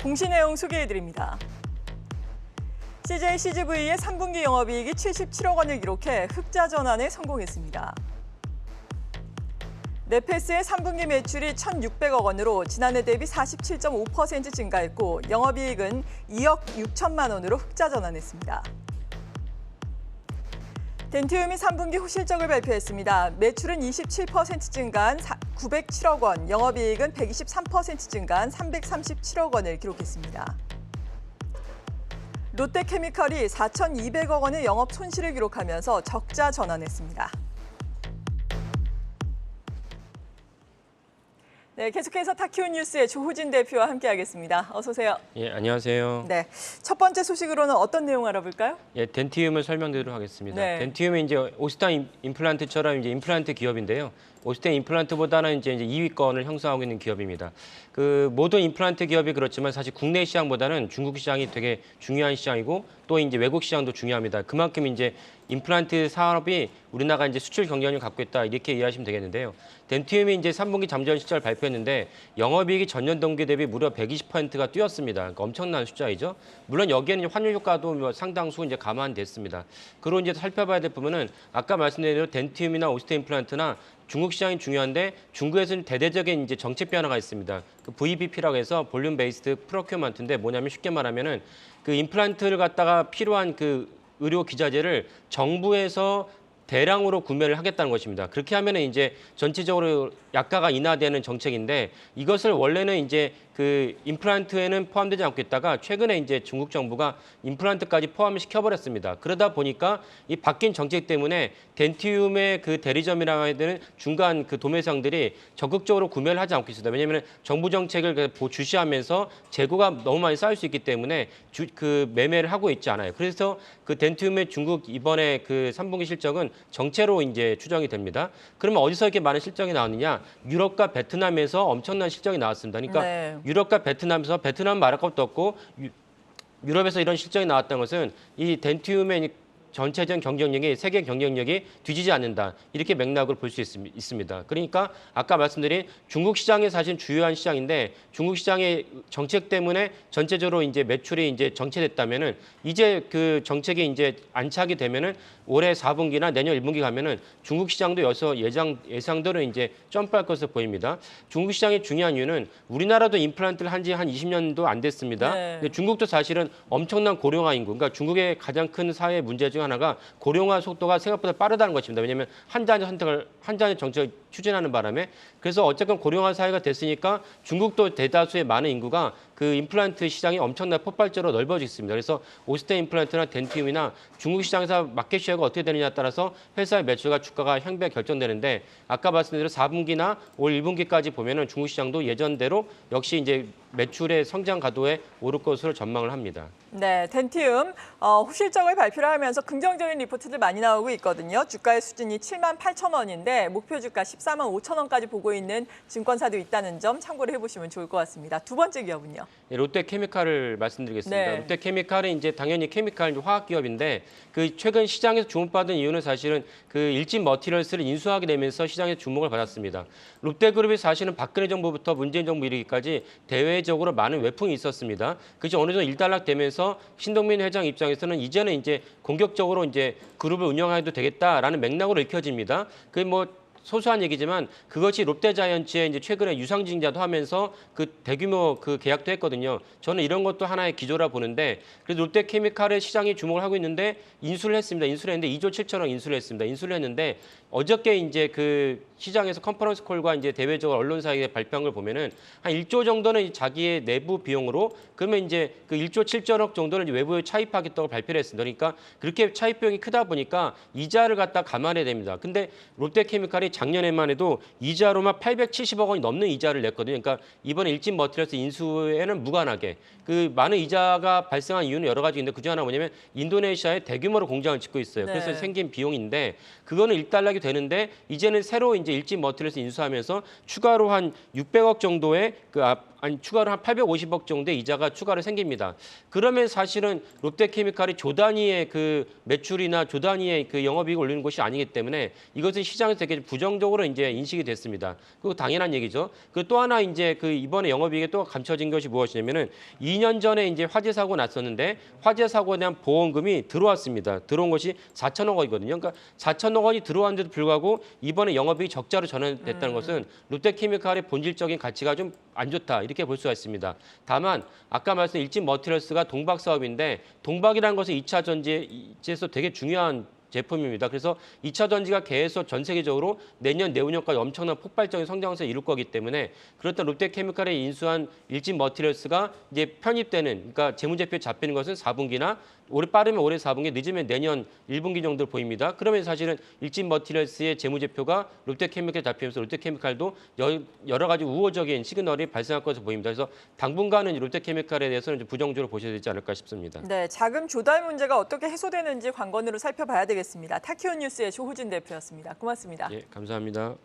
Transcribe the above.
공시 내용 소개해드립니다. CJ CGV의 3분기 영업이익이 77억 원을 기록해 흑자 전환에 성공했습니다. 네페스의 3분기 매출이 1,600억 원으로 지난해 대비 47.5% 증가했고 영업이익은 2억 6천만 원으로 흑자 전환했습니다. 덴티움이 3분기 호실적을 발표했습니다. 매출은 27% 증가한 907억 원, 영업이익은 123% 증가한 337억 원을 기록했습니다. 롯데케미칼이 4,200억 원의 영업 손실을 기록하면서 적자 전환했습니다. 네, 계속해서 타키온 뉴스의 조호진 대표와 함께하겠습니다. 어서 오세요. 예, 안녕하세요. 네, 첫 번째 소식으로는 어떤 내용 알아볼까요? 예, 덴티움을 설명드리도록 하겠습니다. 네. 덴티움은 이제 오시탄 임플란트처럼 이제 임플란트 기업인데요. 오시탄 임플란트보다는 이제 2위권을 형성하고 있는 기업입니다. 그 모든 임플란트 기업이 그렇지만 사실 국내 시장보다는 중국 시장이 되게 중요한 시장이고 또 이제 외국 시장도 중요합니다. 그만큼 이제 임플란트 사업이 우리나라가 이제 수출 경쟁력을 갖고 있다 이렇게 이해하시면 되겠는데요. 덴티움이 이제 3분기 잠정 실적을 발표했는데 영업이익이 전년 동기 대비 무려 120%가 뛰었습니다. 그러니까 엄청난 숫자이죠. 물론 여기에는 환율 효과도 뭐 상당수 이제 감안됐습니다. 그리고 이제 살펴봐야 될 부분은 아까 말씀드린 대로 덴티움이나 오시탄 임플란트나 중국 시장이 중요한데 중국에서는 대대적인 이제 정책 변화가 있습니다. 그 VBP라고 해서 볼륨 베이스드 프로큐먼트인데 뭐냐면 쉽게 말하면은 그 임플란트를 갖다가 필요한 그 의료 기자재를 정부에서 대량으로 구매를 하겠다는 것입니다. 그렇게 하면은 이제 전체적으로 약가가 인하되는 정책인데 이것을 원래는 이제 그 임플란트에는 포함되지 않고 있다가 최근에 이제 중국 정부가 임플란트까지 포함을 시켜버렸습니다. 그러다 보니까 이 바뀐 정책 때문에 덴티움의 그 대리점이라고 해야 되는 중간 그 도매상들이 적극적으로 구매를 하지 않고 있습니다. 왜냐하면 정부 정책을 주시하면서 재고가 너무 많이 쌓일 수 있기 때문에 그 매매를 하고 있지 않아요. 그래서 그 덴티움의 중국 이번에 그 3분기 실적은 정체로 이제 추정이 됩니다. 그러면 어디서 이렇게 많은 실적이 나왔느냐? 유럽과 베트남에서 엄청난 실적이 나왔습니다. 그러니까 네. 유럽과 베트남에서 베트남 말할 것도 없고 유럽에서 이런 실적이 나왔다는 것은 이 덴티움의 전체적인 경쟁력이 세계 경쟁력이 뒤지지 않는다. 이렇게 맥락으로 볼 수 있습니다. 그러니까 아까 말씀드린 중국 시장이 사실 주요한 시장인데 중국 시장의 정책 때문에 전체적으로 이제 매출이 이제 정체됐다면은 이제 그 정책이 이제 안착이 되면은 올해 4분기나 내년 1분기 가면은 중국 시장도 여기서 예상대로 이제 점프할 것으로 보입니다. 중국 시장이 중요한 이유는 우리나라도 임플란트를 한 지 한 20년도 안 됐습니다. 네. 근데 중국도 사실은 엄청난 고령화 인구, 그러니까 중국의 가장 큰 사회 문제 중 하나가 고령화 속도가 생각보다 빠르다는 것입니다. 왜냐하면 한 잔의 정책을 추진하는 바람에 그래서 어쨌건 고령화 사회가 됐으니까 중국도 대다수의 많은 인구가 그 임플란트 시장이 엄청난 폭발적으로 넓어지고 있습니다. 그래서 오시탄 임플란트나 덴티움이나 중국 시장에서 마켓 쉐어가 어떻게 되느냐에 따라서 회사의 매출과 주가가 향배 결정되는데 아까 말씀드린 4분기나 올 1분기까지 보면은 중국 시장도 예전대로 역시 이제 매출의 성장 가도에 오를 것으로 전망을 합니다. 네, 덴티움 호실적을 발표를 하면서 긍정적인 리포트들 많이 나오고 있거든요. 주가의 수준이 7만 8천 원인데 목표 주가 14만 5천 원까지 보고 있는 증권사도 있다는 점 참고를 해보시면 좋을 것 같습니다. 두 번째 기업은요? 네, 롯데케미칼을 말씀드리겠습니다. 네. 롯데케미칼은 이제 당연히 케미칼 화학 기업인데 그 최근 시장에서 주목받은 이유는 사실은 그 일진 머티리얼스를 인수하게 되면서 시장에서 주목을 받았습니다. 롯데그룹이 사실은 박근혜 정부부터 문재인 정부 이르기까지 대외적으로 많은 외풍이 있었습니다. 그래서 어느 정도 일단락되면서 신동민 회장 입장에서는 이제는 이제 공격적으로 이제 그룹을 운영해도 되겠다라는 맥락으로 읽혀집니다. 그 뭐 소소한 얘기지만 그것이 롯데자이언츠의 이제 최근에 유상증자도 하면서 그 대규모 그 계약도 했거든요. 저는 이런 것도 하나의 기조라 보는데 그래서 롯데케미칼의 시장이 주목을 하고 있는데 인수를 했습니다. 인수를 했는데 2조 7천억 인수를 했습니다. 인수를 했는데 어저께 이제 그 시장에서 컨퍼런스 콜과 이제 대외적으로 언론사의 발표한 걸 보면은 한 1조 정도는 자기의 내부 비용으로 그러면 이제 그 1조 7천억 정도는 외부에 차입하겠다고 발표를 했습니다. 그러니까 그렇게 차입 비용이 크다 보니까 이자를 갖다 감안해야 됩니다. 근데 롯데케미칼이 작년에만 해도 이자로만 870억 원이 넘는 이자를 냈거든요. 그러니까 이번에 일진 머티리얼스 인수에는 무관하게 그 많은 이자가 발생한 이유는 여러 가지 있는데 그중 하나 뭐냐면 인도네시아에 대규모로 공장을 짓고 있어요. 네. 그래서 생긴 비용인데 그거는 일단락이 되는데 이제는 새로 이제 일진 머티리얼스 인수하면서 추가로 한 600억 정도의 그 추가로 한 850억 정도의 이자가 추가로 생깁니다. 그러면 사실은 롯데케미칼이 조 단위의 그 매출이나 조 단위의 그 영업이익을 올리는 것이 아니기 때문에 이것은 시장에서 되게 부정적으로 이제 인식이 됐습니다. 그리고 당연한 얘기죠. 그 또 하나 이제 그 이번에 영업이익에 또 감춰진 것이 무엇이냐면은 2년 전에 이제 화재 사고 났었는데 화재 사고에 대한 보험금이 들어왔습니다. 들어온 것이 4천억 원이거든요. 그러니까 4천억 원이 들어왔는데도 불구하고 이번에 영업이익이 적자로 전환됐다는 것은 롯데케미칼의 본질적인 가치가 좀 안 좋다 이렇게 볼 수가 있습니다. 다만 아까 말씀 일진 머티리얼스가 동박 사업인데 동박이라는 것은 2차 전지에서 되게 중요한 제품입니다. 그래서 2차 전지가 계속 전 세계적으로 내년, 내후년까지 엄청난 폭발적인 성장세를 이룰 거기 때문에 그렇다면 롯데케미칼에 인수한 일진 머티리얼스가 이제 편입되는, 그러니까 재무제표에 잡히는 것은 4분기나 올해 빠르면 올해 4분기, 늦으면 내년 1분기 정도로 보입니다. 그러면 사실은 일진 머티리얼스의 재무제표가 롯데케미칼에 잡히면서 롯데케미칼도 여러 가지 우호적인 시그널이 발생할 것으로 보입니다. 그래서 당분간은 롯데케미칼에 대해서는 좀 부정적으로 보셔야 되지 않을까 싶습니다. 네, 자금 조달 문제가 어떻게 해소되는지 관건으로 살펴봐야 되겠습니다. 타키오 뉴스의 조호진 대표였습니다. 고맙습니다. 예, 감사합니다.